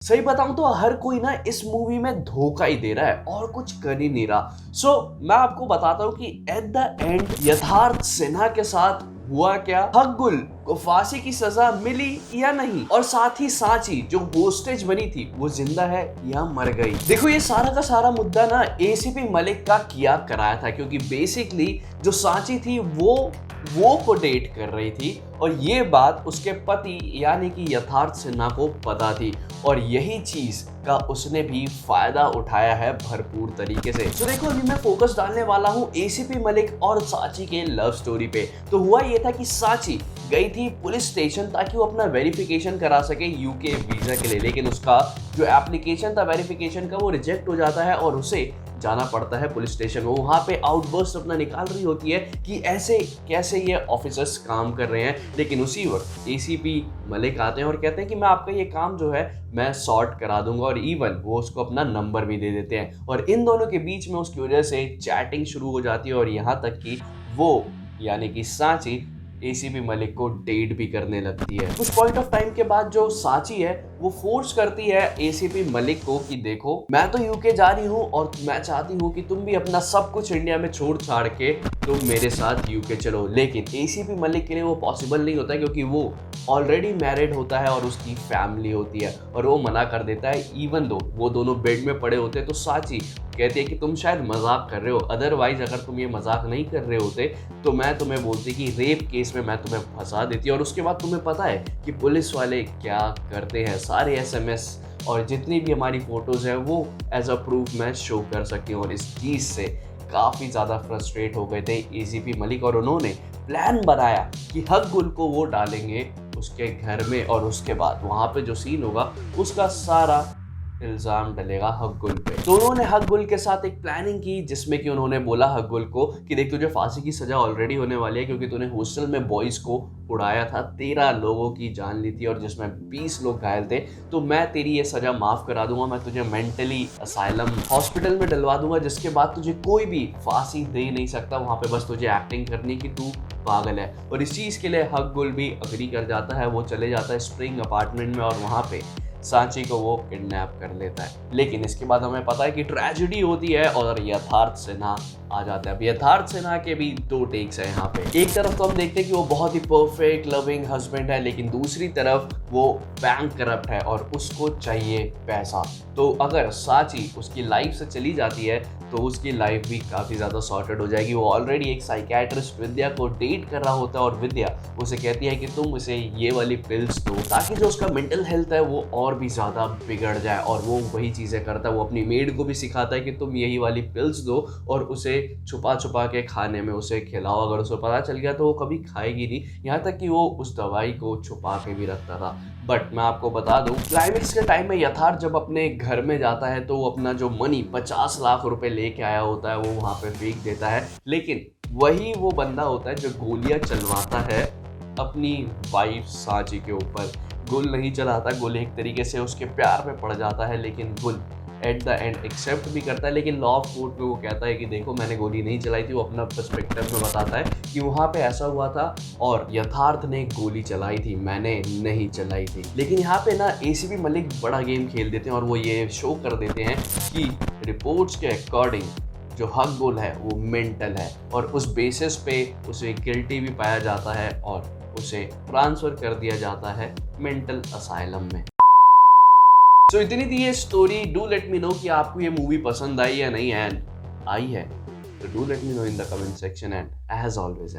सही बताऊं तो हर कोई ना इस मूवी में धोखा ही दे रहा है और कुछ कर ही नहीं रहा। मैं आपको बताता हूं कि एट द एंड यथार्थ सिन्हा के साथ हुआ क्या, हक-गुल को फांसी की सजा मिली या नहीं, और साथ ही सांची जो होस्टेज बनी थी वो जिंदा है या मर गई। देखो ये सारा का सारा मुद्दा ना एसीपी मलिक का किया कराया था, क्योंकि बेसिकली जो सांची थी वो को डेट कर रही थी और ये बात उसके पति यानी कि यथार्थ सिन्हा को पता थी, और यही चीज का उसने भी फायदा उठाया है भरपूर तरीके से। तो देखो अभी मैं फोकस डालने वाला हूँ एसीपी मलिक और सांची के लव स्टोरी पे। तो हुआ ये था कि सांची गई थी पुलिस स्टेशन ताकि वो अपना वेरिफिकेशन करा सके यूके वीजा के लिए, लेकिन उसका जो एप्लीकेशन था वेरिफिकेशन का वो रिजेक्ट हो जाता है और उसे जाना पड़ता है पुलिस स्टेशन। वो वहाँ पे आउटबर्स्ट अपना निकाल रही होती है कि ऐसे कैसे ये ऑफिसर्स काम कर रहे हैं, लेकिन उसी वक्त एसीपी मलिक आते हैं और कहते हैं कि मैं आपका ये काम जो है मैं सॉर्ट करा दूंगा, और इवन वो उसको अपना नंबर भी दे देते हैं। और इन दोनों के बीच में उसकी वजह से चैटिंग शुरू हो जाती है और यहाँ तक कि वो यानी कि सांची एसीपी मलिक को डेट भी करने लगती है। कुछ पॉइंट ऑफ टाइम के बाद जो सांची है वो फोर्स करती है एसीपी मलिक को कि देखो मैं तो यूके जा रही हूँ और मैं चाहती हूँ कि तुम भी अपना सब कुछ इंडिया में छोड़ छाड़ के तुम मेरे साथ यूके चलो, लेकिन एसीपी मलिक के लिए वो पॉसिबल नहीं होता क्योंकि वो ऑलरेडी मैरिड होता है और उसकी फैमिली होती है, और वो मना कर देता है। इवन दो वो दोनों बेड में पड़े होते हैं तो सांची कहती है कि तुम शायद मजाक कर रहे हो, अदरवाइज अगर तुम ये मजाक नहीं कर रहे होते तो मैं तुम्हें बोलती कि रेप केस में मैं तुम्हें फंसा देती। और उसके बाद तुम्हें पता है कि पुलिस वाले क्या करते हैं, सारे एसएमएस और जितनी भी हमारी फोटोज हैं वो एज अ प्रूफ मैं शो कर सकती हूँ। और इस चीज़ से काफ़ी ज़्यादा फ्रस्ट्रेट हो गए थे एसीपी मलिक और उन्होंने प्लान बनाया कि हक-गुल को वो डालेंगे उसके घर में, और उसके बाद वहाँ पे जो सीन होगा उसका सारा इल्ज़ाम डलेगा हक-गुल पे। तो उन्होंने हक-गुल के साथ एक प्लानिंग की जिसमें कि उन्होंने बोला हक-गुल को कि देख तुझे फांसी की सज़ा ऑलरेडी होने वाली है क्योंकि तूने हॉस्टल में बॉयज़ को उड़ाया था, 13 लोगों की जान ली थी और जिसमें 20 लोग घायल थे, तो मैं तेरी ये सज़ा माफ़ करा दूंगा, मैं तुझे मेंटली असाइलम हॉस्पिटल में डलवा दूंगा जिसके बाद तुझे कोई भी फांसी दे नहीं सकता, वहाँ पे बस तुझे एक्टिंग करनी कि तू पागल है। और इस चीज़ के लिए हक-गुल भी अग्री कर जाता है, वो चले जाता है स्प्रिंग अपार्टमेंट में और वहाँ पे सांची को वो किडनैप कर लेता है। लेकिन इसके बाद हमें पता है कि ट्रेजेडी होती है और यथार्थ सिन्हा आ जाता है। अब यथार्थ सिन्हा के भी दो टेक्स है यहाँ पे। एक तरफ तो हम देखते हैं कि वो बहुत ही परफेक्ट लविंग हस्बैंड है, लेकिन दूसरी तरफ वो बैंक करप्ट है और उसको चाहिए पैसा। तो अगर सांची उसकी लाइफ से चली जाती है तो उसकी लाइफ भी काफ़ी ज़्यादा सॉर्टेड हो जाएगी। वो ऑलरेडी एक साइकियाट्रिस्ट विद्या को डेट कर रहा होता है और विद्या उसे कहती है कि तुम उसे ये वाली पिल्स दो ताकि जो उसका मेंटल हेल्थ है वो और भी ज़्यादा बिगड़ जाए, और वो वही चीज़ें करता है। वो अपनी मेड को भी सिखाता है कि तुम यही वाली पिल्स दो और उसे छुपा छुपा के खाने में उसे खिलाओ, अगर उसे पता चल गया तो वो कभी खाएगी नहीं। यहाँ तक कि वो उस दवाई को छुपा के भी रखता था। बट मैं आपको बता दूं क्लाइमेक्स के टाइम में यथार्थ जब अपने घर में जाता है तो वो अपना जो मनी 50 लाख रुपए लेके आया होता है वो वहाँ पे फेंक देता है, लेकिन वही वो बंदा होता है जो गोलियां चलवाता है अपनी वाइफ सांची के ऊपर। गुल नहीं चलाता, गुल एक तरीके से उसके प्यार में पड़ जाता है, लेकिन गुल एट द एंड एक्सेप्ट भी करता है। लेकिन लॉ ऑफ कोर्ट में वो कहता है कि देखो मैंने गोली नहीं चलाई थी, वो अपना पर्सपेक्टिव में बताता है कि वहाँ पे ऐसा हुआ था और यथार्थ ने गोली चलाई थी, मैंने नहीं चलाई थी। लेकिन यहाँ पे ना एसीपी मलिक बड़ा गेम खेल देते हैं और वो ये शो कर देते हैं कि रिपोर्ट्स के अकॉर्डिंग जो हक-गुल है वो मेंटल है, और उस बेसिस पे उसे गिल्टी भी पाया जाता है और उसे ट्रांसफ़र कर दिया जाता है मेंटल असाइलम में। तो इतनी थी ये story. Do let me no कि आपको ये मूवी पसंद आई या नहीं, एंड आई है तो do let me know in the comment section, and as always